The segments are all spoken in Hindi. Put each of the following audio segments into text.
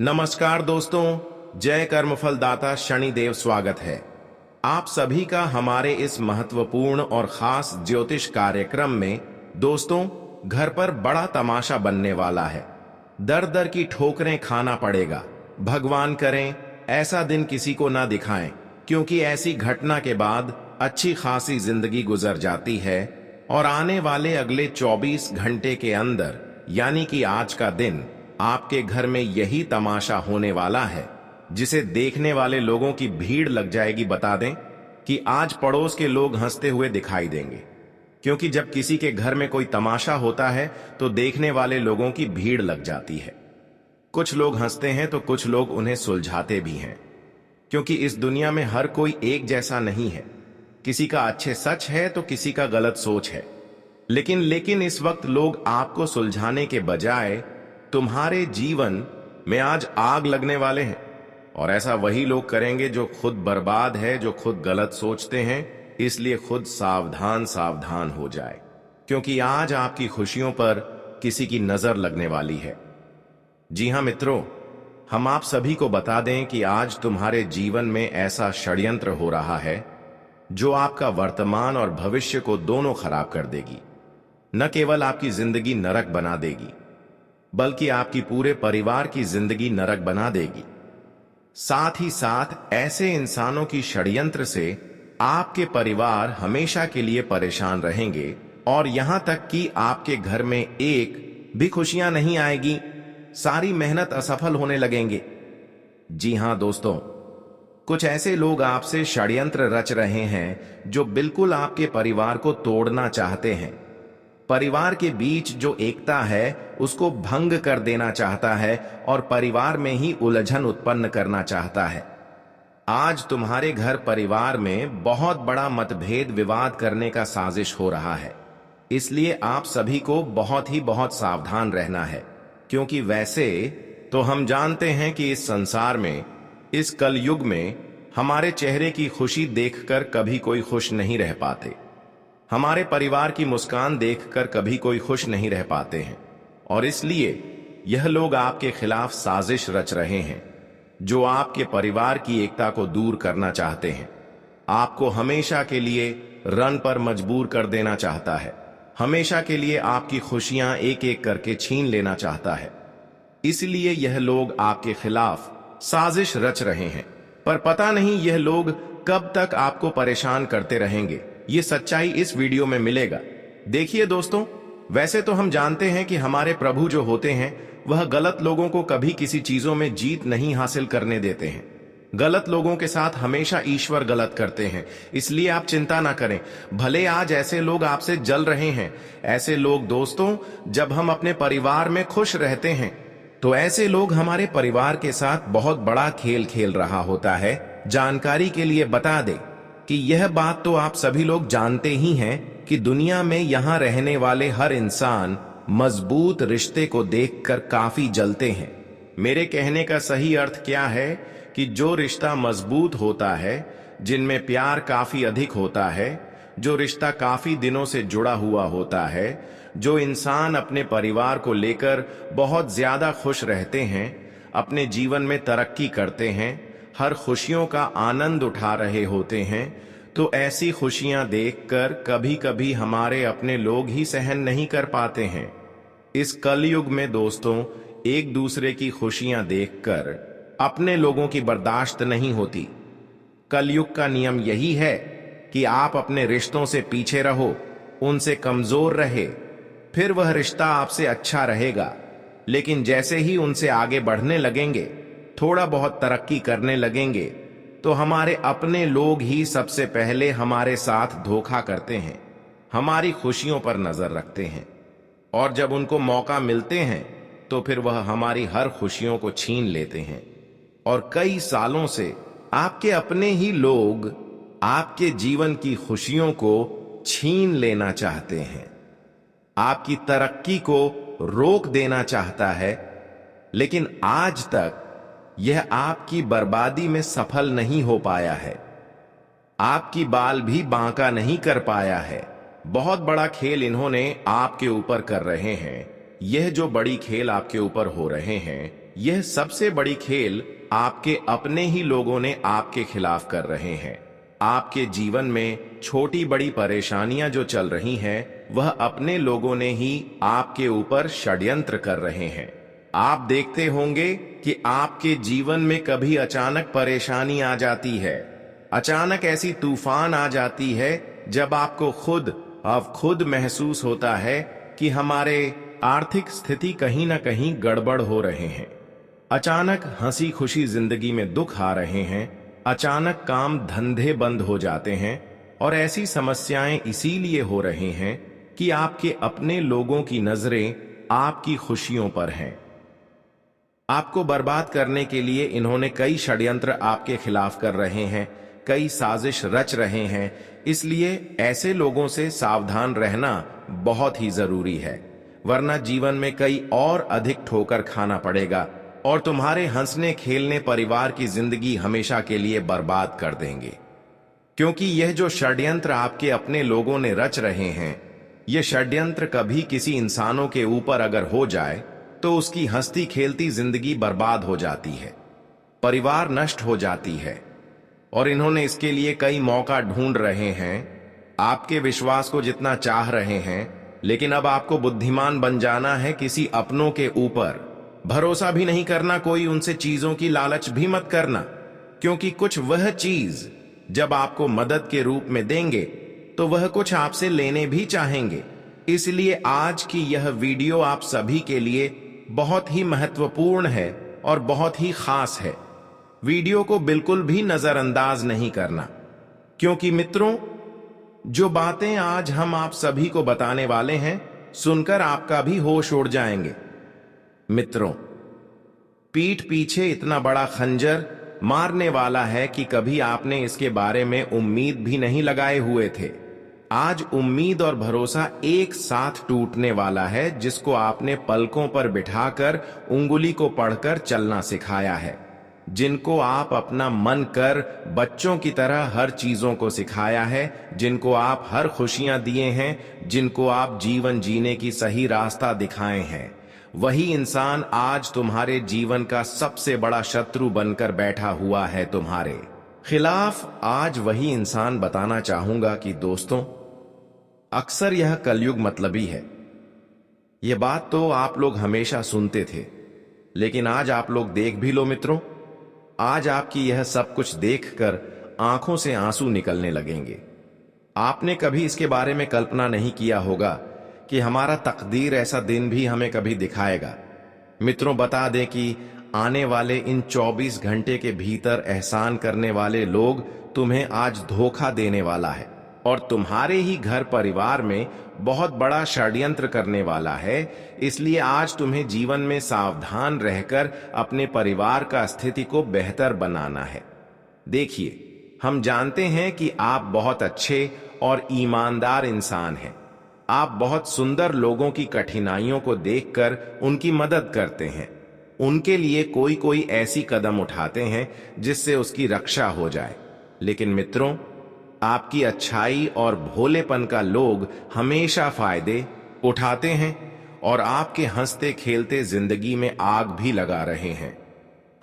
नमस्कार दोस्तों, जय कर्मफल दाता शनिदेव स्वागत है आप सभी का हमारे इस महत्वपूर्ण और खास ज्योतिष कार्यक्रम में। दोस्तों, घर पर बड़ा तमाशा बनने वाला है। दर दर की ठोकरें खाना पड़ेगा। भगवान करें ऐसा दिन किसी को ना दिखाएं, क्योंकि ऐसी घटना के बाद अच्छी खासी जिंदगी गुजर जाती है और आने वाले अगले 24 घंटे के अंदर यानी कि आज का दिन आपके घर में यही तमाशा होने वाला है, जिसे देखने वाले लोगों की भीड़ लग जाएगी। बता दें कि आज पड़ोस के लोग हंसते हुए दिखाई देंगे, क्योंकि जब किसी के घर में कोई तमाशा होता है तो देखने वाले लोगों की भीड़ लग जाती है। कुछ लोग हंसते हैं तो कुछ लोग उन्हें सुलझाते भी हैं, क्योंकि इस दुनिया में हर कोई एक जैसा नहीं है। किसी का अच्छे सच है तो किसी का गलत सोच है। लेकिन इस वक्त लोग आपको सुलझाने के बजाय तुम्हारे जीवन में आज आग लगने वाले हैं, और ऐसा वही लोग करेंगे जो खुद बर्बाद है, जो खुद गलत सोचते हैं। इसलिए खुद सावधान सावधान हो जाए, क्योंकि आज आपकी खुशियों पर किसी की नजर लगने वाली है। जी हां मित्रों, हम आप सभी को बता दें कि आज तुम्हारे जीवन में ऐसा षड्यंत्र हो रहा है जो आपका वर्तमान और भविष्य को दोनों खराब कर देगी। न केवल आपकी जिंदगी नरक बना देगी, बल्कि आपकी पूरे परिवार की जिंदगी नरक बना देगी। साथ ही साथ ऐसे इंसानों की षड्यंत्र से आपके परिवार हमेशा के लिए परेशान रहेंगे, और यहां तक कि आपके घर में एक भी खुशियां नहीं आएगी। सारी मेहनत असफल होने लगेंगे। जी हां दोस्तों, कुछ ऐसे लोग आपसे षड्यंत्र रच रहे हैं जो बिल्कुल आपके परिवार को तोड़ना चाहते हैं। परिवार के बीच जो एकता है उसको भंग कर देना चाहता है और परिवार में ही उलझन उत्पन्न करना चाहता है। आज तुम्हारे घर परिवार में बहुत बड़ा मतभेद विवाद करने का साजिश हो रहा है। इसलिए आप सभी को बहुत सावधान रहना है, क्योंकि वैसे तो हम जानते हैं कि इस संसार में, इस कलयुग में हमारे चेहरे की खुशी देखकर कभी कोई खुश नहीं रह पाते। हमारे परिवार की मुस्कान देखकर कभी कोई खुश नहीं रह पाते हैं, और इसलिए यह लोग आपके खिलाफ साजिश रच रहे हैं, जो आपके परिवार की एकता को दूर करना चाहते हैं। आपको हमेशा के लिए रन पर मजबूर कर देना चाहता है, हमेशा के लिए आपकी खुशियां एक एक करके छीन लेना चाहता है। इसलिए यह लोग आपके खिलाफ साजिश रच रहे हैं, पर पता नहीं यह लोग कब तक आपको परेशान करते रहेंगे। ये सच्चाई इस वीडियो में मिलेगा। देखिए दोस्तों, वैसे तो हम जानते हैं कि हमारे प्रभु जो होते हैं वह गलत लोगों को कभी किसी चीजों में जीत नहीं हासिल करने देते हैं। गलत लोगों के साथ हमेशा ईश्वर गलत करते हैं। इसलिए आप चिंता ना करें। भले आज ऐसे लोग आपसे जल रहे हैं, ऐसे लोग दोस्तों, जब हम अपने परिवार में खुश रहते हैं तो ऐसे लोग हमारे परिवार के साथ बहुत बड़ा खेल खेल रहा होता है। जानकारी के लिए बता दें कि यह बात तो आप सभी लोग जानते ही हैं कि दुनिया में यहां रहने वाले हर इंसान मजबूत रिश्ते को देखकर काफी जलते हैं। मेरे कहने का सही अर्थ क्या है कि जो रिश्ता मजबूत होता है, जिनमें प्यार काफी अधिक होता है, जो रिश्ता काफी दिनों से जुड़ा हुआ होता है, जो इंसान अपने परिवार को लेकर बहुत ज्यादा खुश रहते हैं, अपने जीवन में तरक्की करते हैं, हर खुशियों का आनंद उठा रहे होते हैं, तो ऐसी खुशियां देखकर कभी कभी हमारे अपने लोग ही सहन नहीं कर पाते हैं। इस कलयुग में दोस्तों, एक दूसरे की खुशियां देखकर अपने लोगों की बर्दाश्त नहीं होती। कलयुग का नियम यही है कि आप अपने रिश्तों से पीछे रहो, उनसे कमजोर रहे, फिर वह रिश्ता आपसे अच्छा रहेगा। लेकिन जैसे ही उनसे आगे बढ़ने लगेंगे, थोड़ा बहुत तरक्की करने लगेंगे, तो हमारे अपने लोग ही सबसे पहले हमारे साथ धोखा करते हैं, हमारी खुशियों पर नजर रखते हैं, और जब उनको मौका मिलते हैं तो फिर वह हमारी हर खुशियों को छीन लेते हैं। और कई सालों से आपके अपने ही लोग आपके जीवन की खुशियों को छीन लेना चाहते हैं, आपकी तरक्की को रोक देना चाहता है, लेकिन आज तक यह आपकी बर्बादी में सफल नहीं हो पाया है। आपकी बाल भी बांका नहीं कर पाया है। बहुत बड़ा खेल इन्होंने आपके ऊपर कर रहे हैं, यह जो बड़ी खेल आपके ऊपर हो रहे हैं, यह सबसे बड़ी खेल आपके अपने ही लोगों ने आपके खिलाफ कर रहे हैं। आपके जीवन में छोटी बड़ी परेशानियां जो चल रही हैं, वह अपने लोगों ने ही आपके ऊपर षड्यंत्र कर रहे हैं। आप देखते होंगे कि आपके जीवन में कभी अचानक परेशानी आ जाती है, अचानक ऐसी तूफान आ जाती है जब आपको खुद महसूस होता है कि हमारे आर्थिक स्थिति कहीं ना कहीं गड़बड़ हो रहे हैं। अचानक हंसी खुशी जिंदगी में दुख आ रहे हैं, अचानक काम धंधे बंद हो जाते हैं, और ऐसी समस्याएं इसीलिए हो रही हैं कि आपके अपने लोगों की नजरें आपकी खुशियों पर हैं। आपको बर्बाद करने के लिए इन्होंने कई षड्यंत्र आपके खिलाफ कर रहे हैं, कई साजिश रच रहे हैं। इसलिए ऐसे लोगों से सावधान रहना बहुत ही जरूरी है, वरना जीवन में कई और अधिक ठोकर खाना पड़ेगा और तुम्हारे हंसने खेलने परिवार की जिंदगी हमेशा के लिए बर्बाद कर देंगे। क्योंकि यह जो षड्यंत्र आपके अपने लोगों ने रच रहे हैं, यह षड्यंत्र कभी किसी इंसानों के ऊपर अगर हो जाए तो उसकी हंसती खेलती जिंदगी बर्बाद हो जाती है, परिवार नष्ट हो जाती है। और इन्होंने इसके लिए कई मौका ढूंढ रहे हैं, आपके विश्वास को जितना चाह रहे हैं, लेकिन अब आपको बुद्धिमान बन जाना है। किसी अपनों के ऊपर भरोसा भी नहीं करना, कोई उनसे चीजों की लालच भी मत करना, क्योंकि कुछ वह चीज जब आपको मदद के रूप में देंगे तो वह कुछ आपसे लेने भी चाहेंगे। इसलिए आज की यह वीडियो आप सभी के लिए बहुत ही महत्वपूर्ण है और बहुत ही खास है। वीडियो को बिल्कुल भी नजरअंदाज नहीं करना, क्योंकि मित्रों, जो बातें आज हम आप सभी को बताने वाले हैं, सुनकर आपका भी होश उड़ जाएंगे। मित्रों, पीठ पीछे इतना बड़ा खंजर मारने वाला है कि कभी आपने इसके बारे में उम्मीद भी नहीं लगाए हुए थे। आज उम्मीद और भरोसा एक साथ टूटने वाला है, जिसको आपने पलकों पर बिठाकर उंगली को पढ़कर चलना सिखाया है, जिनको आप अपना मन कर बच्चों की तरह हर चीजों को सिखाया है, जिनको आप हर खुशियां दिए हैं, जिनको आप जीवन जीने की सही रास्ता दिखाए हैं, वही इंसान आज तुम्हारे जीवन का सबसे बड़ा शत्रु बनकर बैठा हुआ है तुम्हारे खिलाफ। आज वही इंसान बताना चाहूंगा कि दोस्तों, अक्सर यह कलयुग मतलबी है। यह बात तो आप लोग हमेशा सुनते थे, लेकिन आज आप लोग देख भी लो मित्रों, आज आपकी यह सब कुछ देखकर आंखों से आंसू निकलने लगेंगे। आपने कभी इसके बारे में कल्पना नहीं किया होगा कि हमारा तकदीर ऐसा दिन भी हमें कभी दिखाएगा। मित्रों, बता दें कि आने वाले इन 24 घंटे के भीतर एहसान करने वाले लोग तुम्हें आज धोखा देने वाला है और तुम्हारे ही घर परिवार में बहुत बड़ा षड्यंत्र करने वाला है। इसलिए आज तुम्हें जीवन में सावधान रहकर अपने परिवार का स्थिति को बेहतर बनाना है। देखिए, हम जानते हैं कि आप बहुत अच्छे और ईमानदार इंसान हैं। आप बहुत सुंदर लोगों की कठिनाइयों को देखकर उनकी मदद करते हैं, उनके लिए कोई कोई ऐसी कदम उठाते हैं जिससे उसकी रक्षा हो जाए। लेकिन मित्रों, आपकी अच्छाई और भोलेपन का लोग हमेशा फायदे उठाते हैं और आपके हंसते खेलते जिंदगी में आग भी लगा रहे हैं।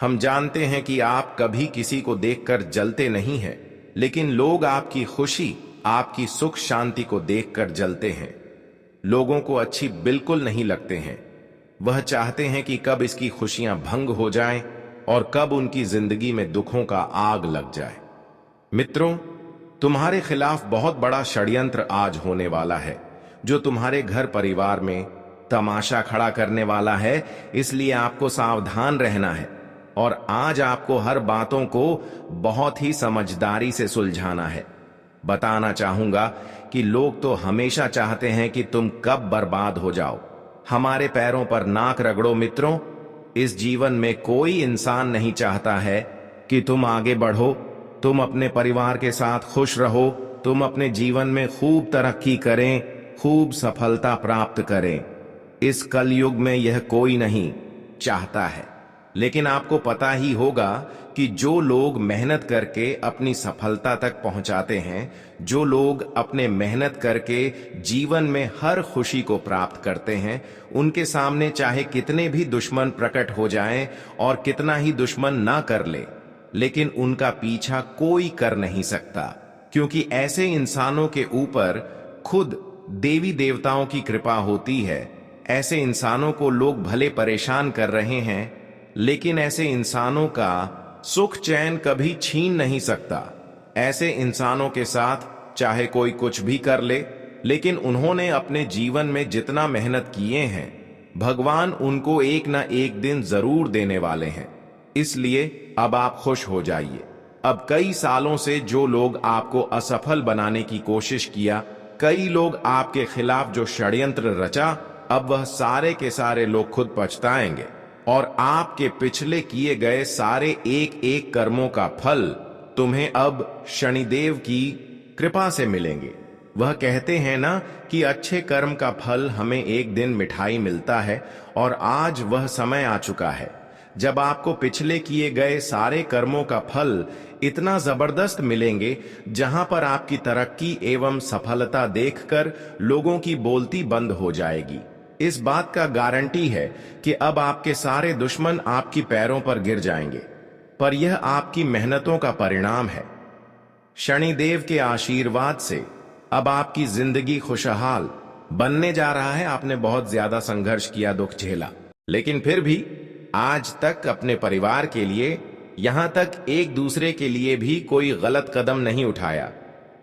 हम जानते हैं कि आप कभी किसी को देखकर जलते नहीं हैं, लेकिन लोग आपकी खुशी, आपकी सुख शांति को देखकर जलते हैं। लोगों को अच्छी बिल्कुल नहीं लगते हैं। वह चाहते हैं कि कब इसकी खुशियां भंग हो जाएं और कब उनकी जिंदगी में दुखों का आग लग जाए। मित्रों, तुम्हारे खिलाफ बहुत बड़ा षड्यंत्र आज होने वाला है, जो तुम्हारे घर परिवार में तमाशा खड़ा करने वाला है। इसलिए आपको सावधान रहना है और आज आपको हर बातों को बहुत ही समझदारी से सुलझाना है। बताना चाहूंगा कि लोग तो हमेशा चाहते हैं कि तुम कब बर्बाद हो जाओ। हमारे पैरों पर नाक रगड़ो मित्रों। इस जीवन में कोई इंसान नहीं चाहता है कि तुम आगे बढ़ो, तुम अपने परिवार के साथ खुश रहो, तुम अपने जीवन में खूब तरक्की करें, खूब सफलता प्राप्त करें। इस कलयुग में यह कोई नहीं चाहता है। लेकिन आपको पता ही होगा कि जो लोग मेहनत करके अपनी सफलता तक पहुंचाते हैं, जो लोग अपने मेहनत करके जीवन में हर खुशी को प्राप्त करते हैं, उनके सामने चाहे कितने भी दुश्मन प्रकट हो जाएं और कितना ही दुश्मन ना कर ले, लेकिन उनका पीछा कोई कर नहीं सकता, क्योंकि ऐसे इंसानों के ऊपर खुद देवी देवताओं की कृपा होती है। ऐसे इंसानों को लोग भले परेशान कर रहे हैं, लेकिन ऐसे इंसानों का सुख चैन कभी छीन नहीं सकता। ऐसे इंसानों के साथ चाहे कोई कुछ भी कर ले, लेकिन उन्होंने अपने जीवन में जितना मेहनत किए हैं, भगवान उनको एक ना एक दिन जरूर देने वाले हैं। इसलिए अब आप खुश हो जाइए। अब कई सालों से जो लोग आपको असफल बनाने की कोशिश किया, कई लोग आपके खिलाफ जो षड्यंत्र रचा, अब वह सारे के सारे लोग खुद पछताएंगे और आपके पिछले किए गए सारे एक एक कर्मों का फल तुम्हें अब शनिदेव की कृपा से मिलेंगे। वह कहते हैं ना कि अच्छे कर्म का फल हमें एक दिन मिठाई मिलता है, और आज वह समय आ चुका है जब आपको पिछले किए गए सारे कर्मों का फल इतना जबरदस्त मिलेंगे, जहां पर आपकी तरक्की एवं सफलता देखकर लोगों की बोलती बंद हो जाएगी। इस बात का गारंटी है कि अब आपके सारे दुश्मन आपकी पैरों पर गिर जाएंगे, पर यह आपकी मेहनतों का परिणाम है। शनिदेव के आशीर्वाद से अब आपकी जिंदगी खुशहाल बनने जा रहा है। आपने बहुत ज्यादा संघर्ष किया, दुख झेला, लेकिन फिर भी आज तक अपने परिवार के लिए, यहां तक एक दूसरे के लिए भी कोई गलत कदम नहीं उठाया।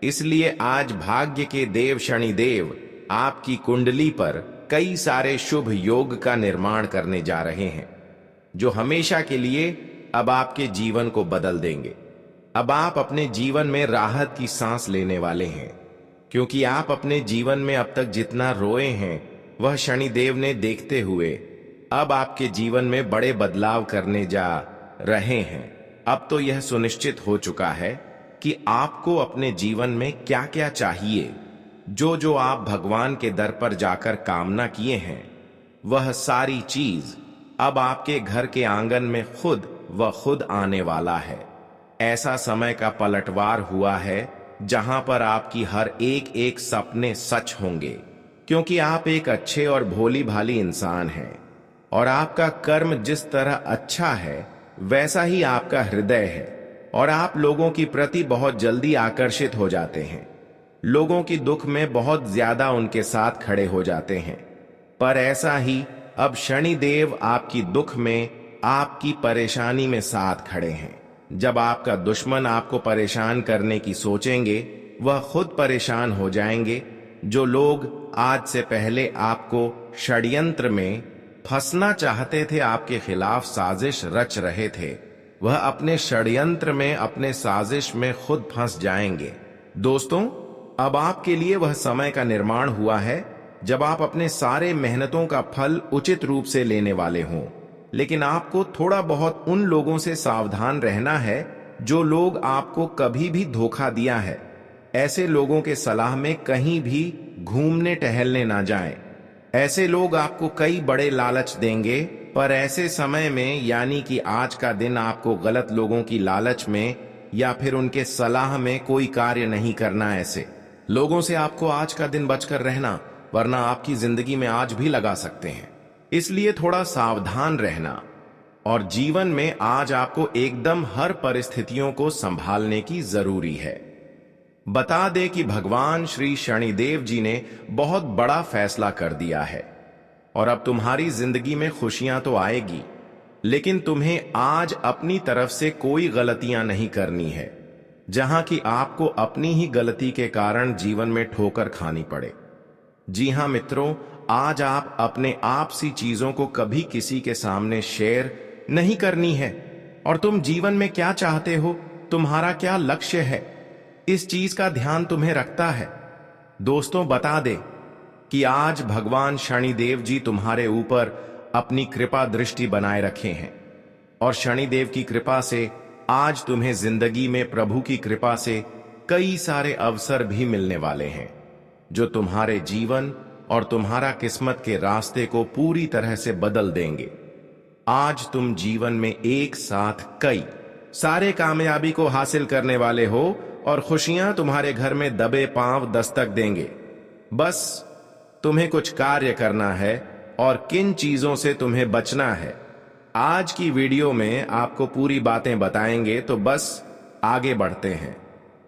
इसलिए आज भाग्य के देव शनिदेव आपकी कुंडली पर कई सारे शुभ योग का निर्माण करने जा रहे हैं, जो हमेशा के लिए अब आपके जीवन को बदल देंगे। अब आप अपने जीवन में राहत की सांस लेने वाले हैं, क्योंकि आप अपने जीवन में अब तक जितना रोए हैं, वह शनिदेव ने देखते हुए अब आपके जीवन में बड़े बदलाव करने जा रहे हैं। अब तो यह सुनिश्चित हो चुका है कि आपको अपने जीवन में क्या क्या चाहिए। जो जो आप भगवान के दर पर जाकर कामना किए हैं, वह सारी चीज अब आपके घर के आंगन में खुद व खुद आने वाला है। ऐसा समय का पलटवार हुआ है जहां पर आपकी हर एक एक सपने सच होंगे, क्योंकि आप एक अच्छे और भोली भाली इंसान हैं, और आपका कर्म जिस तरह अच्छा है वैसा ही आपका हृदय है, और आप लोगों की प्रति बहुत जल्दी आकर्षित हो जाते हैं। लोगों की दुख में बहुत ज्यादा उनके साथ खड़े हो जाते हैं। पर ऐसा ही अब शनिदेव आपकी दुख में, आपकी परेशानी में साथ खड़े हैं। जब आपका दुश्मन आपको परेशान करने की सोचेंगे, वह खुद परेशान हो जाएंगे। जो लोग आज से पहले आपको षड्यंत्र में फंसना चाहते थे, आपके खिलाफ साजिश रच रहे थे, वह अपने षड्यंत्र में, अपने साजिश में खुद फंस जाएंगे। दोस्तों, अब आपके लिए वह समय का निर्माण हुआ है जब आप अपने सारे मेहनतों का फल उचित रूप से लेने वाले हों। लेकिन आपको थोड़ा बहुत उन लोगों से सावधान रहना है जो लोग आपको कभी भी धोखा दिया है। ऐसे लोगों के सलाह में कहीं भी घूमने टहलने ना जाएं। ऐसे लोग आपको कई बड़े लालच देंगे, पर ऐसे समय में, यानी कि आज का दिन, आपको गलत लोगों की लालच में या फिर उनके सलाह में कोई कार्य नहीं करना। ऐसे लोगों से आपको आज का दिन बचकर रहना, वरना आपकी जिंदगी में आज भी लगा सकते हैं। इसलिए थोड़ा सावधान रहना, और जीवन में आज आपको एकदम हर परिस्थितियों को संभालने की जरूरी है। बता दे कि भगवान श्री शनिदेव जी ने बहुत बड़ा फैसला कर दिया है, और अब तुम्हारी जिंदगी में खुशियां तो आएगी, लेकिन तुम्हें आज अपनी तरफ से कोई गलतियां नहीं करनी है, जहां कि आपको अपनी ही गलती के कारण जीवन में ठोकर खानी पड़े। जी हां मित्रों, आज आप अपने आप सी चीजों को कभी किसी के सामने शेयर नहीं करनी है। और तुम जीवन में क्या चाहते हो, तुम्हारा क्या लक्ष्य है, इस चीज का ध्यान तुम्हें रखता है। दोस्तों, बता दे कि आज भगवान शनिदेव जी तुम्हारे ऊपर अपनी कृपा दृष्टि बनाए रखे हैं, और शनिदेव की कृपा से आज तुम्हें जिंदगी में प्रभु की कृपा से कई सारे अवसर भी मिलने वाले हैं, जो तुम्हारे जीवन और तुम्हारा किस्मत के रास्ते को पूरी तरह से बदल देंगे। आज तुम जीवन में एक साथ कई सारे कामयाबी को हासिल करने वाले हो और खुशियां तुम्हारे घर में दबे पांव दस्तक देंगे। बस तुम्हें कुछ कार्य करना है और किन चीजों से तुम्हें बचना है। आज की वीडियो में आपको पूरी बातें बताएंगे, तो बस आगे बढ़ते हैं।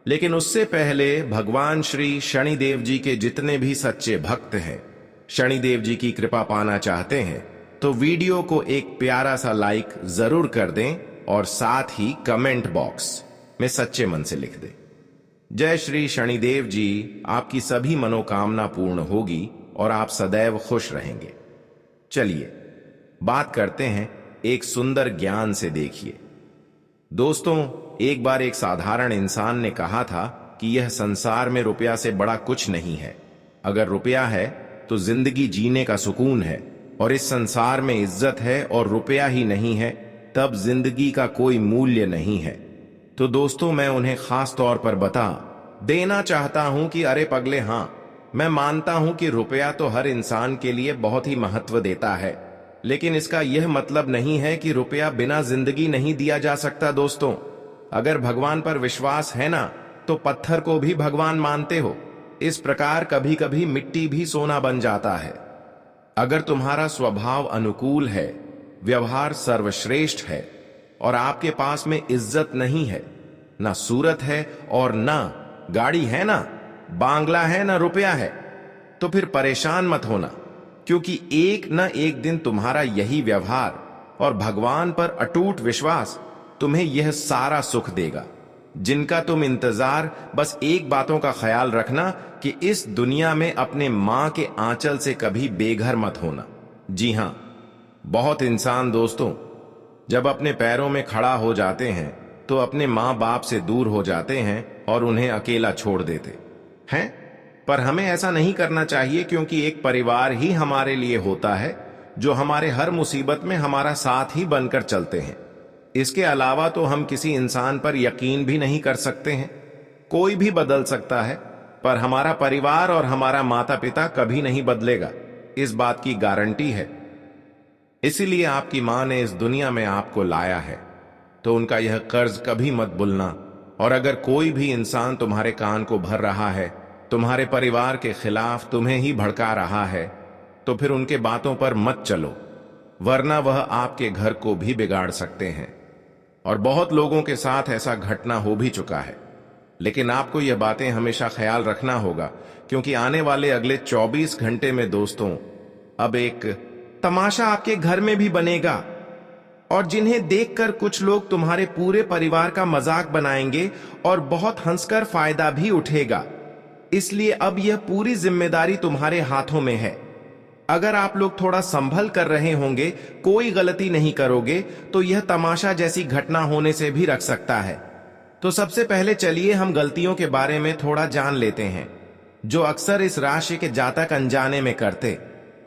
लेकिन उससे पहले भगवान श्री शनिदेव जी के जितने भी सच्चे भक्त हैं, शनिदेव जी की कृपा पाना चाहते हैं, तो वीडियो को एक प्यारा सा लाइक जरूर कर दें और साथ ही कमेंट बॉक्स में सच्चे मन से लिख दें। जय श्री शनिदेव जी, आपकी सभी मनोकामना पूर्ण होगी और आप सदैव खुश रहेंगे। चलिए बात करते हैं एक सुंदर ज्ञान से। देखिए दोस्तों, एक बार एक साधारण इंसान ने कहा था कि यह संसार में रुपया से बड़ा कुछ नहीं है। अगर रुपया है तो जिंदगी जीने का सुकून है, और इस संसार में इज्जत है और रुपया ही नहीं है तब जिंदगी का कोई मूल्य नहीं है। तो दोस्तों, मैं उन्हें खास तौर पर बता देना चाहता हूं कि अरे पगले, हां, मैं मानता हूं कि रुपया तो हर इंसान के लिए बहुत ही महत्व देता है, लेकिन इसका यह मतलब नहीं है कि रुपया बिना जिंदगी नहीं दिया जा सकता। दोस्तों, अगर भगवान पर विश्वास है ना, तो पत्थर को भी भगवान मानते हो। इस प्रकार कभी कभी मिट्टी भी सोना बन जाता है। अगर तुम्हारा स्वभाव अनुकूल है, व्यवहार सर्वश्रेष्ठ है और आपके पास में इज्जत नहीं है, ना सूरत है और ना गाड़ी है, ना बांग्ला है, ना रुपया है, तो फिर परेशान मत होना, क्योंकि एक न एक दिन तुम्हारा यही व्यवहार और भगवान पर अटूट विश्वास तुम्हें यह सारा सुख देगा जिनका तुम इंतजार। बस एक बातों का ख्याल रखना कि इस दुनिया में अपने मां के आंचल से कभी बेघर मत होना। जी हां, बहुत इंसान दोस्तों जब अपने पैरों में खड़ा हो जाते हैं तो अपने मां बाप से दूर हो जाते हैं और उन्हें अकेला छोड़ देते हैं। पर हमें ऐसा नहीं करना चाहिए, क्योंकि एक परिवार ही हमारे लिए होता है जो हमारे हर मुसीबत में हमारा साथ ही बनकर चलते हैं। इसके अलावा तो हम किसी इंसान पर यकीन भी नहीं कर सकते हैं। कोई भी बदल सकता है, पर हमारा परिवार और हमारा माता पिता कभी नहीं बदलेगा, इस बात की गारंटी है। इसीलिए आपकी मां ने इस दुनिया में आपको लाया है, तो उनका यह कर्ज कभी मत भूलना। और अगर कोई भी इंसान तुम्हारे कान को भर रहा है, तुम्हारे परिवार के खिलाफ तुम्हें ही भड़का रहा है, तो फिर उनके बातों पर मत चलो, वरना वह आपके घर को भी बिगाड़ सकते हैं। और बहुत लोगों के साथ ऐसा घटना हो भी चुका है। लेकिन आपको यह बातें हमेशा ख्याल रखना होगा, क्योंकि आने वाले अगले 24 घंटे में दोस्तों अब एक तमाशा आपके घर में भी बनेगा, और जिन्हें देखकर कुछ लोग तुम्हारे पूरे परिवार का मजाक बनाएंगे और बहुत हंसकर फायदा भी उठेगा। इसलिए अब यह पूरी जिम्मेदारी तुम्हारे हाथों में है। अगर आप लोग थोड़ा संभल कर रहे होंगे, कोई गलती नहीं करोगे, तो यह तमाशा जैसी घटना होने से भी रख सकता है। तो सबसे पहले चलिए हम गलतियों के बारे में थोड़ा जान लेते हैं, जो अक्सर इस राशि के जातक अनजाने में करते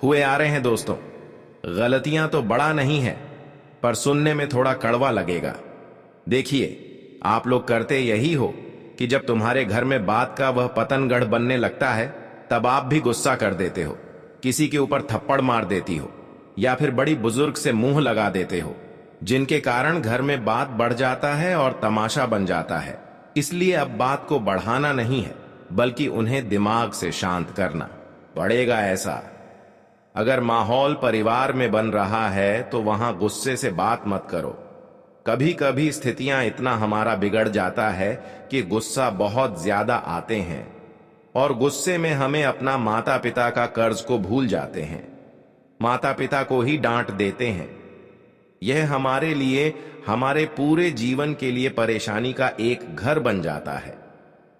हुए आ रहे हैं। दोस्तों, गलतियां तो बड़ा नहीं है, पर सुनने में थोड़ा कड़वा लगेगा। देखिए, आप लोग करते यही हो कि जब तुम्हारे घर में बात का वह पतनगढ़ बनने लगता है, तब आप भी गुस्सा कर देते हो, किसी के ऊपर थप्पड़ मार देती हो, या फिर बड़ी बुजुर्ग से मुंह लगा देते हो, जिनके कारण घर में बात बढ़ जाता है और तमाशा बन जाता है। इसलिए अब बात को बढ़ाना नहीं है, बल्कि उन्हें दिमाग से शांत करना पड़ेगा। ऐसा अगर माहौल परिवार में बन रहा है तो वहां गुस्से से बात मत करो। कभी कभी स्थितियां इतना हमारा बिगड़ जाता है कि गुस्सा बहुत ज्यादा आते हैं, और गुस्से में हमें अपना माता पिता का कर्ज को भूल जाते हैं, माता पिता को ही डांट देते हैं। यह हमारे लिए, हमारे पूरे जीवन के लिए परेशानी का एक घर बन जाता है।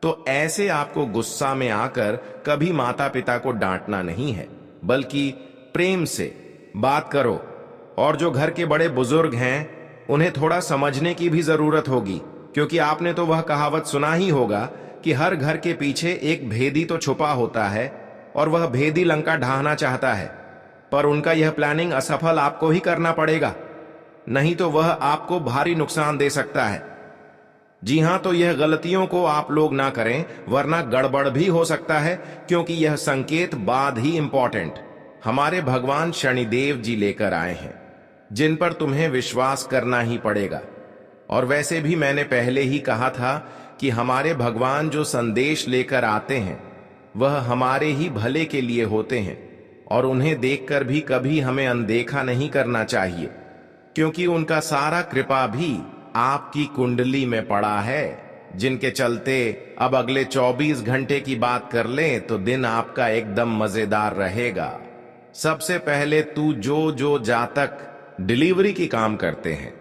तो ऐसे आपको गुस्सा में आकर कभी माता पिता को डांटना नहीं है, बल्कि प्रेम से बात करो। और जो घर के बड़े बुजुर्ग हैं, उन्हें थोड़ा समझने की भी जरूरत होगी, क्योंकि आपने तो वह कहावत सुना ही होगा कि हर घर के पीछे एक भेदी तो छुपा होता है, और वह भेदी लंका ढाहना चाहता है, पर उनका यह प्लानिंग असफल आपको ही करना पड़ेगा, नहीं तो वह आपको भारी नुकसान दे सकता है। जी हां, तो यह गलतियों को आप लोग ना करें, वरना गड़बड़ भी हो सकता है, क्योंकि यह संकेत बाद ही इंपॉर्टेंट हमारे भगवान शनिदेव जी लेकर आए हैं। जिन पर तुम्हें विश्वास करना ही पड़ेगा। और वैसे भी मैंने पहले ही कहा था कि हमारे भगवान जो संदेश लेकर आते हैं वह हमारे ही भले के लिए होते हैं, और उन्हें देखकर भी कभी हमें अनदेखा नहीं करना चाहिए, क्योंकि उनका सारा कृपा भी आपकी कुंडली में पड़ा है, जिनके चलते अब अगले 24 घंटे की बात कर लें तो दिन आपका एकदम मजेदार रहेगा। सबसे पहले तू जो जातक डिलीवरी की काम करते हैं,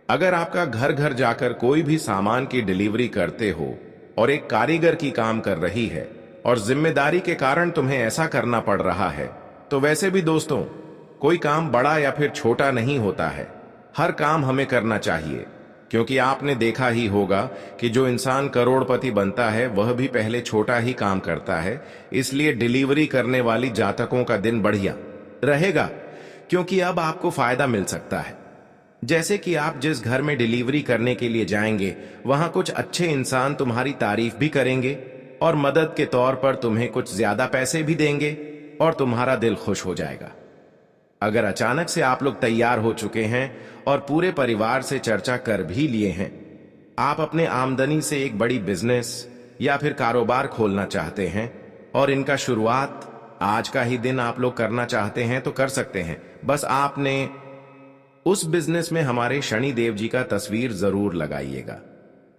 अगर आपका घर घर जाकर कोई भी सामान की डिलीवरी करते हो और एक कारीगर की काम कर रही है और जिम्मेदारी के कारण तुम्हें ऐसा करना पड़ रहा है, तो वैसे भी दोस्तों कोई काम बड़ा या फिर छोटा नहीं होता है, हर काम हमें करना चाहिए। क्योंकि आपने देखा ही होगा कि जो इंसान करोड़पति बनता है वह भी पहले छोटा ही काम करता है। इसलिए डिलीवरी करने वाली जातकों का दिन बढ़िया रहेगा, क्योंकि अब आपको फायदा मिल सकता है। जैसे कि आप जिस घर में डिलीवरी करने के लिए जाएंगे वहां कुछ अच्छे इंसान तुम्हारी तारीफ भी करेंगे और मदद के तौर पर तुम्हें कुछ ज्यादा पैसे भी देंगे और तुम्हारा दिल खुश हो जाएगा। अगर अचानक से आप लोग तैयार हो चुके हैं और पूरे परिवार से चर्चा कर भी लिए हैं, आप अपने आमदनी से एक बड़ी बिजनेस या फिर कारोबार खोलना चाहते हैं और इनका शुरुआत आज का ही दिन आप लोग करना चाहते हैं, तो कर सकते हैं। बस आपने उस बिजनेस में हमारे शनि देव जी का तस्वीर जरूर लगाइएगा।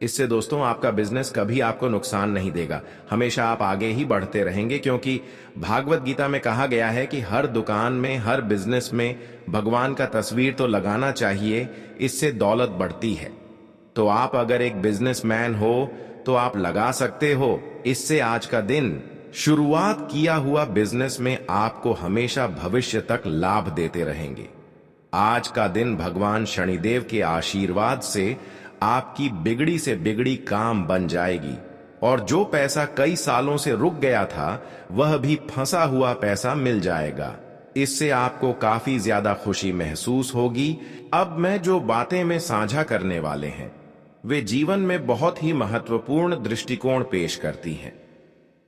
इससे दोस्तों आपका बिजनेस कभी आपको नुकसान नहीं देगा, हमेशा आप आगे ही बढ़ते रहेंगे, क्योंकि भागवत गीता में कहा गया है कि हर दुकान में, हर बिजनेस में भगवान का तस्वीर तो लगाना चाहिए, इससे दौलत बढ़ती है। तो आप अगर एक बिजनेसमैन हो तो आप लगा सकते हो, इससे आज का दिन शुरुआत किया हुआ बिजनेस में आपको हमेशा भविष्य तक लाभ देते रहेंगे। आज का दिन भगवान शनिदेव के आशीर्वाद से आपकी बिगड़ी से बिगड़ी काम बन जाएगी, और जो पैसा कई सालों से रुक गया था वह भी फंसा हुआ पैसा मिल जाएगा। इससे आपको काफी ज्यादा खुशी महसूस होगी। अब मैं जो बातें में साझा करने वाले हैं वे जीवन में बहुत ही महत्वपूर्ण दृष्टिकोण पेश करती हैं।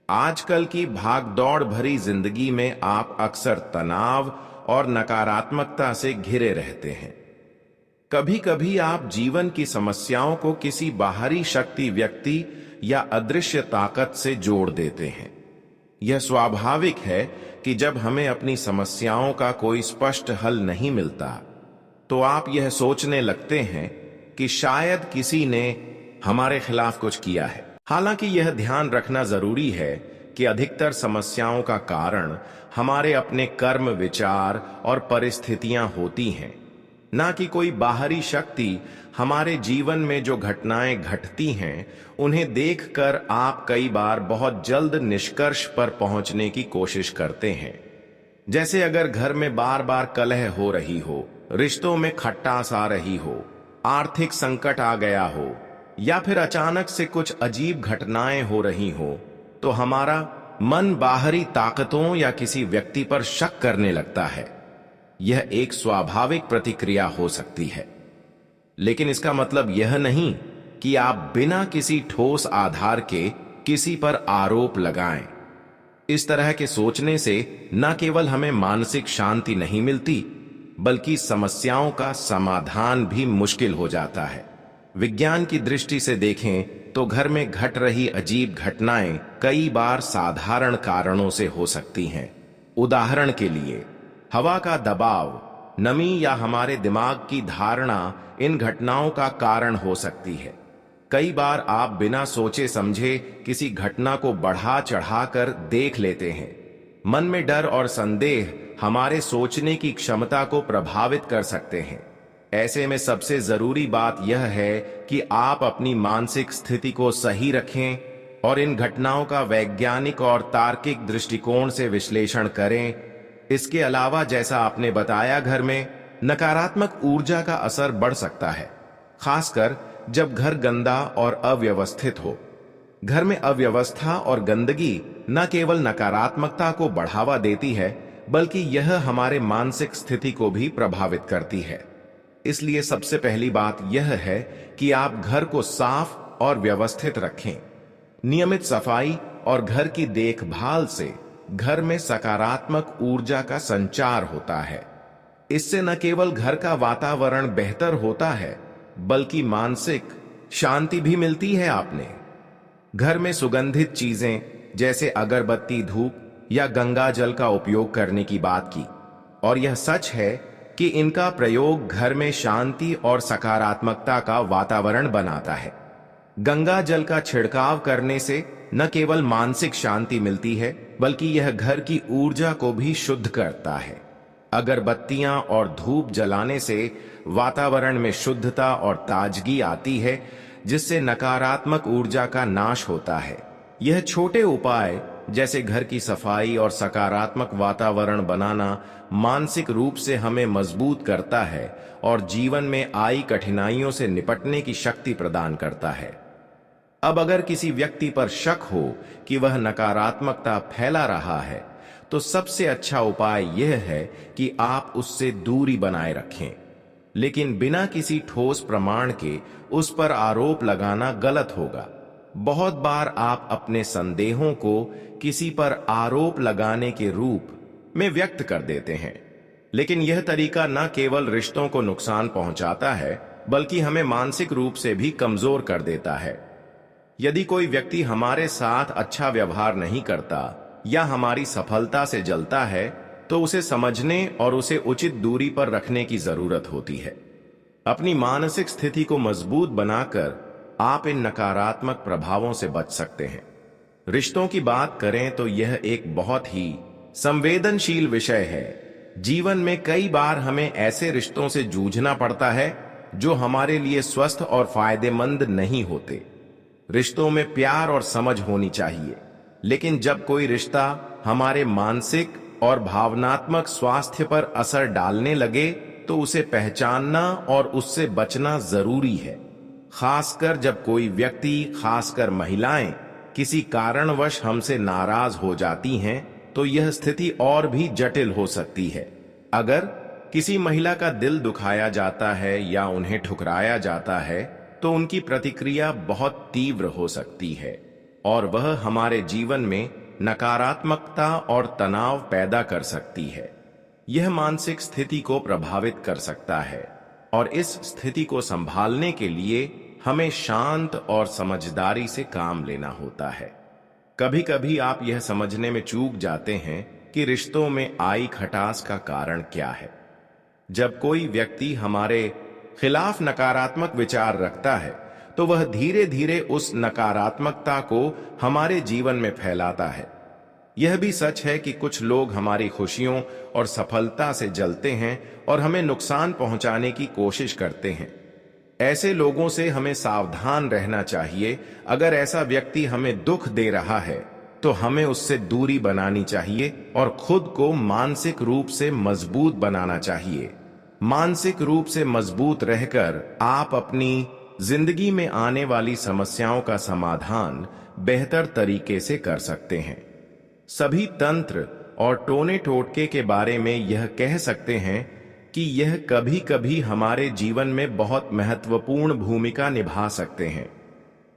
आजकल की भागदौड़ भरी जिंदगी में आप अक्सर तनाव और नकारात्मकता से घिरे रहते हैं। कभी कभी आप जीवन की समस्याओं को किसी बाहरी शक्ति, व्यक्ति या अदृश्य ताकत से जोड़ देते हैं। यह स्वाभाविक है कि जब हमें अपनी समस्याओं का कोई स्पष्ट हल नहीं मिलता तो आप यह सोचने लगते हैं कि शायद किसी ने हमारे खिलाफ कुछ किया है। हालांकि यह ध्यान रखना जरूरी है कि अधिकतर समस्याओं का कारण हमारे अपने कर्म, विचार और परिस्थितियां होती हैं, ना कि कोई बाहरी शक्ति। हमारे जीवन में जो घटनाएं घटती हैं उन्हें देखकर आप कई बार बहुत जल्द निष्कर्ष पर पहुंचने की कोशिश करते हैं। जैसे अगर घर में बार बार कलह हो रही हो, रिश्तों में खटास आ रही हो, आर्थिक संकट आ गया हो, या फिर अचानक से कुछ अजीब घटनाएं हो रही हो, तो हमारा मन बाहरी ताकतों या किसी व्यक्ति पर शक करने लगता है। यह एक स्वाभाविक प्रतिक्रिया हो सकती है, लेकिन इसका मतलब यह नहीं कि आप बिना किसी ठोस आधार के किसी पर आरोप लगाएं। इस तरह के सोचने से न केवल हमें मानसिक शांति नहीं मिलती, बल्कि समस्याओं का समाधान भी मुश्किल हो जाता है। विज्ञान की दृष्टि से देखें तो घर में घट रही अजीब घटनाएं कई बार साधारण कारणों से हो सकती हैं। उदाहरण के लिए हवा का दबाव, नमी या हमारे दिमाग की धारणा इन घटनाओं का कारण हो सकती है। कई बार आप बिना सोचे समझे किसी घटना को बढ़ा चढ़ाकर देख लेते हैं। मन में डर और संदेह हमारे सोचने की क्षमता को प्रभावित कर सकते हैं। ऐसे में सबसे जरूरी बात यह है कि आप अपनी मानसिक स्थिति को सही रखें और इन घटनाओं का वैज्ञानिक और तार्किक दृष्टिकोण से विश्लेषण करें। इसके अलावा जैसा आपने बताया, घर में नकारात्मक ऊर्जा का असर बढ़ सकता है, खासकर जब घर गंदा और अव्यवस्थित हो। घर में अव्यवस्था और गंदगी न केवल नकारात्मकता को बढ़ावा देती है, बल्कि यह हमारे मानसिक स्थिति को भी प्रभावित करती है। इसलिए सबसे पहली बात यह है कि आप घर को साफ और व्यवस्थित रखें। नियमित सफाई और घर की देखभाल से घर में सकारात्मक ऊर्जा का संचार होता है। इससे न केवल घर का वातावरण बेहतर होता है, बल्कि मानसिक शांति भी मिलती है। आपने घर में सुगंधित चीजें जैसे अगरबत्ती, धूप या गंगा जल का उपयोग करने की बात की, और यह सच है कि इनका प्रयोग घर में शांति और सकारात्मकता का वातावरण बनाता है। गंगा जल का छिड़काव करने से न केवल मानसिक शांति मिलती है, बल्कि यह घर की ऊर्जा को भी शुद्ध करता है। अगरबत्तियां और धूप जलाने से वातावरण में शुद्धता और ताजगी आती है, जिससे नकारात्मक ऊर्जा का नाश होता है। यह छोटे उपाय जैसे घर की सफाई और सकारात्मक वातावरण बनाना मानसिक रूप से हमें मजबूत करता है और जीवन में आई कठिनाइयों से निपटने की शक्ति प्रदान करता है। अब अगर किसी व्यक्ति पर शक हो कि वह नकारात्मकता फैला रहा है, तो सबसे अच्छा उपाय यह है कि आप उससे दूरी बनाए रखें, लेकिन बिना किसी ठोस प्रमाण के उस पर आरोप लगाना गलत होगा। बहुत बार आप अपने संदेहों को किसी पर आरोप लगाने के रूप में व्यक्त कर देते हैं, लेकिन यह तरीका न केवल रिश्तों को नुकसान पहुंचाता है, बल्कि हमें मानसिक रूप से भी कमजोर कर देता है। यदि कोई व्यक्ति हमारे साथ अच्छा व्यवहार नहीं करता या हमारी सफलता से जलता है, तो उसे समझने और उसे उचित दूरी पर रखने की जरूरत होती है। अपनी मानसिक स्थिति को मजबूत बनाकर आप इन नकारात्मक प्रभावों से बच सकते हैं। रिश्तों की बात करें तो यह एक बहुत ही संवेदनशील विषय है। जीवन में कई बार हमें ऐसे रिश्तों से जूझना पड़ता है जो हमारे लिए स्वस्थ और फायदेमंद नहीं होते। रिश्तों में प्यार और समझ होनी चाहिए, लेकिन जब कोई रिश्ता हमारे मानसिक और भावनात्मक स्वास्थ्य पर असर डालने लगे, तो उसे पहचानना और उससे बचना जरूरी है। खासकर जब कोई व्यक्ति, खासकर महिलाएं, किसी कारणवश हमसे नाराज हो जाती हैं, तो यह स्थिति और भी जटिल हो सकती है। अगर किसी महिला का दिल दुखाया जाता है या उन्हें ठुकराया जाता है, तो उनकी प्रतिक्रिया बहुत तीव्र हो सकती है और वह हमारे जीवन में नकारात्मकता और तनाव पैदा कर सकती है। यह मानसिक स्थिति को प्रभावित कर सकता है और इस स्थिति को संभालने के लिए हमें शांत और समझदारी से काम लेना होता है। कभी कभी आप यह समझने में चूक जाते हैं कि रिश्तों में आई खटास का कारण क्या है। जब कोई व्यक्ति हमारे खिलाफ नकारात्मक विचार रखता है, तो वह धीरे धीरे उस नकारात्मकता को हमारे जीवन में फैलाता है। यह भी सच है कि कुछ लोग हमारी खुशियों और सफलता से जलते हैं और हमें नुकसान पहुंचाने की कोशिश करते हैं। ऐसे लोगों से हमें सावधान रहना चाहिए। अगर ऐसा व्यक्ति हमें दुख दे रहा है, तो हमें उससे दूरी बनानी चाहिए और खुद को मानसिक रूप से मजबूत बनाना चाहिए। मानसिक रूप से मजबूत रहकर आप अपनी जिंदगी में आने वाली समस्याओं का समाधान बेहतर तरीके से कर सकते हैं। सभी तंत्र और टोने टोटके के बारे में यह कह सकते हैं कि यह कभी कभी हमारे जीवन में बहुत महत्वपूर्ण भूमिका निभा सकते हैं,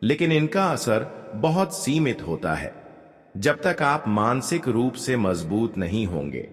लेकिन इनका असर बहुत सीमित होता है, जब तक आप मानसिक रूप से मजबूत नहीं होंगे।